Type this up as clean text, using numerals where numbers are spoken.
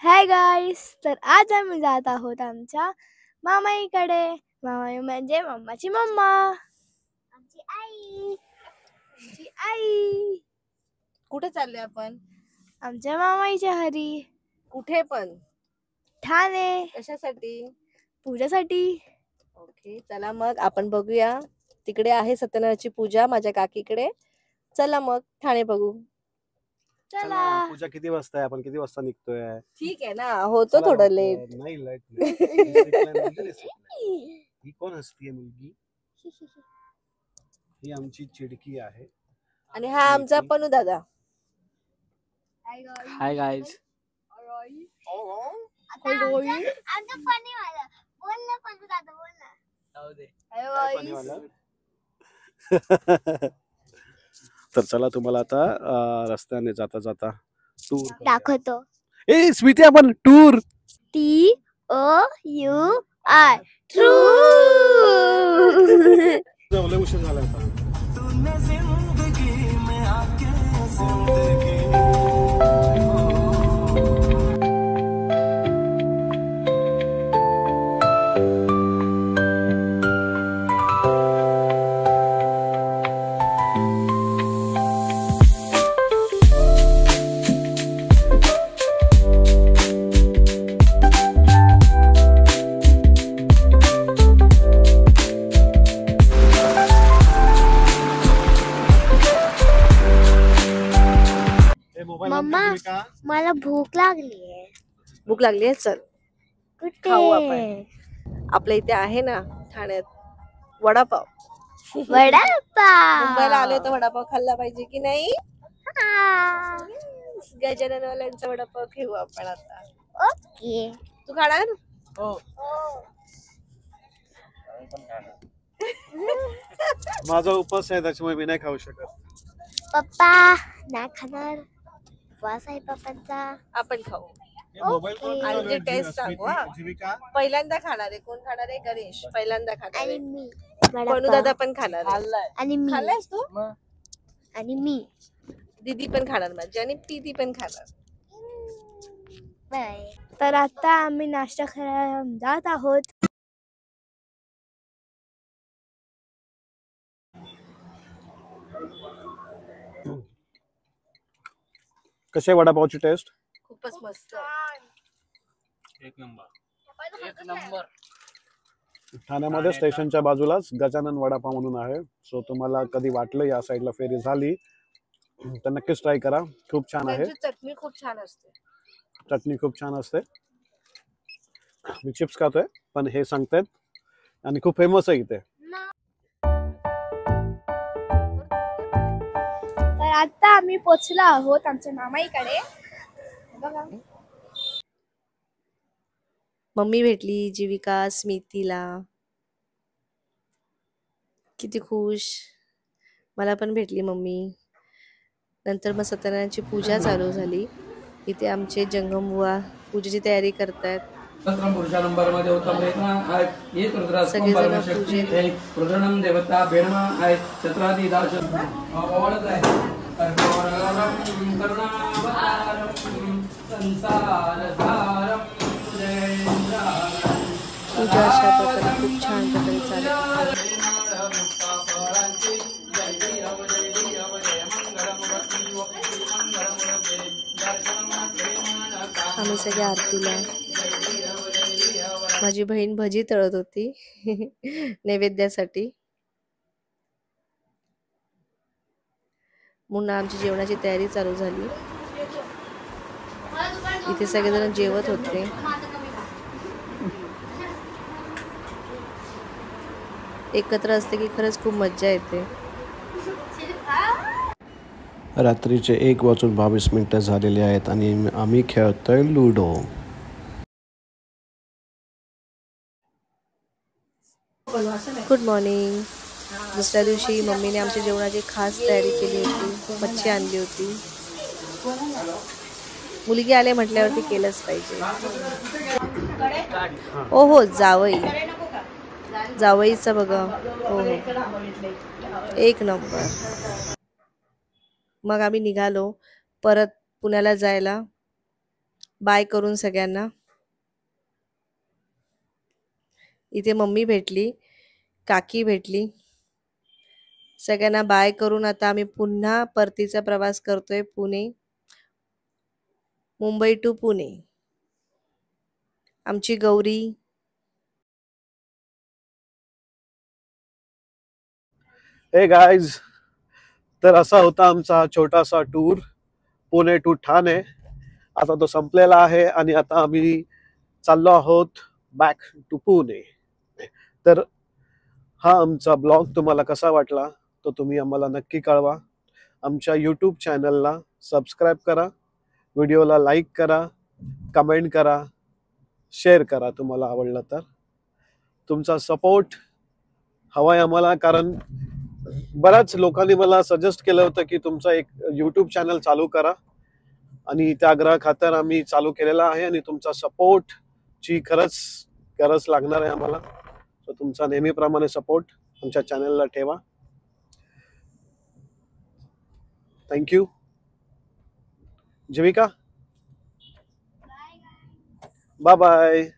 Hi guys, तर आज आम्ही जात आहोत आमच्या मामाईकडे. मामाई म्हणजे मम्माची मम्मा, आमची आई. कुठे चाललोय आपण? आमच्या मामाईच्या घरी. कुठे पण? ठाणे. कशासाठी? पूजासाठी. ओके, चला मग आपण बघूया. तिकडे आहे सत्यनारायणची पूजा माझ्या काकीकडे. चला मग ठाणे बघू. चला. पूजा किती वाजता आहे? आपण किती वाजता निघतोय? ठीक आहे ना, होतो थोडं लेट. नाही लेट. ही कोण असते मुलगी? ही आमची चिडकी आहे. आणि हा आमचा पनू दादा. Hi guys. तर चला तुम्हाला आता रस्त्याने जाता जाता टूर दाखवतो. ए स्मिती, आपण टूर TOUR ट्रू. उशीर झाला आता. मम्मा, मला भूक लागली आहे. भूक लागली आहे, चल कुठे? खाऊ आपण. आपल्या इथे आहे ना ठाण्यात वडापाव. वडापाव. मुंबईला आलोय तर वडापाव खाल्ला पाहिजे की नाही? गजाननवाल्यांचा वडापाव घेऊ आपण आता. ओके. तू खाणार? हो. माझा उपवास आहे त्याच्यामुळे मी नाही खाऊ शकत. पप्पा नाही खाणार. उपवास आहे पप्पांचा. आपण खाऊ. ओके. आणि जे टेस्ट सांगू हा. पहिल्यांदा खाणार आहे. कोण खाणार आहे? गणेश पहिल्यांदा खाणार आणि आहे. मी. पनू दादा पण खाणार आहे. खाल्लाय. आणि मी. खाल्लायस तू? आणि मी. दीदी पण खाणार माझी आणि प्रीती पण खाणार. बाय. तर आता आम्ही नाश्ता करायला जात आहोत. कशी आहे वडापावची टेस्ट? खूपच मस्त. एक नंबर. ठाण्यामध्ये स्टेशनच्या बाजूलाच गजानन वडापाव म्हणून आहे. सो तुम्हाला कधी वाटलं या साईडला फेरी झाली तर नक्कीच ट्राय करा. खूप छान आहे. त्यांची चटणी खूप छान असते. चटणी खूप छान असते. मी चिप्स खातोय पण हे सांगतायत आणि खूप फेमस आहे इथे. तर आता आम्ही पोचलो आहोत आमच्या मामाईकडे. बघा. मम्मी भेटली जीविका स्मितीला. किती खुश. मला पण भेटली मम्मी. नंतर मग सत्यनारायणची पूजा चालू झाली. इथे आमचे जंगमबुवा पूजेची तयारी करतायत. पुरुषा नंबर मध्ये उत्तम सगळेजण पूजेत. रुद्रणम देवता बेणमा आहे. छत्रादी दास ओळख आहे. पूजा अशा प्रकारे खूप छान प्रकारे चालते. आम्ही सगळे आरतीला. माझी बहीण भजी तळत होती नैवेद्यासाठी. म्हणून आमची जेवणाची तयारी चालू झाली. इथे सगळेजण जेवत होते. एकत्र असते की खरंच खूप मज्जा येते. रात्रीचे 1:22 झालेले आहेत आणि आम्ही खेळतोय लुडो. Good morning. दुसऱ्या दिवशी मम्मीने आमच्या जेवणाची खास तयारी केली होती. मच्छी आणली होती. मुलगी आले म्हटल्यावरती केलंच पाहिजे. हो हो, जावईचं बघा. हो हो, एक नंबर. मग आम्ही निघालो परत पुण्याला जायला. बाय करून सगळ्यांना. इथे मम्मी भेटली, काकी भेटली. सगळ्यांना बाय करून आता आम्ही पुन्हा परतीचा प्रवास करतोय पुणे, मुंबई टू पुणे. आमची गौरी. हे गाईज, तर असा होता आमचा छोटासा टूर पुणे टू ठाणे. आता तो संपलेला आहे आणि आता आम्ही चाललो आहोत बॅक टू पुणे. तर हा आमचा ब्लॉग तुम्हाला कसा वाटला तो तुम्ही आम्हाला नक्की कळवा. आमच्या यूट्यूब चॅनलला सबस्क्राईब करा, व्हिडिओला लाईक करा, कमेंट करा, शेअर करा तुम्हाला आवडलं तर. तुमचा सपोर्ट हवाय आम्हाला, कारण बऱ्याच लोकांनी मला सजेस्ट केलं होतं की तुमचा एक यूट्यूब चॅनल चालू करा, आणि त्या आग्रह खातर आम्ही चालू केलेला आहे. आणि तुमचा सपोर्ट ची खरंच गरज लागणार आहे आम्हाला. तर तुमचा नेहमीप्रमाणे सपोर्ट आमच्या चॅनलला ठेवा. थँक्यू. जीविका, बाय बाय.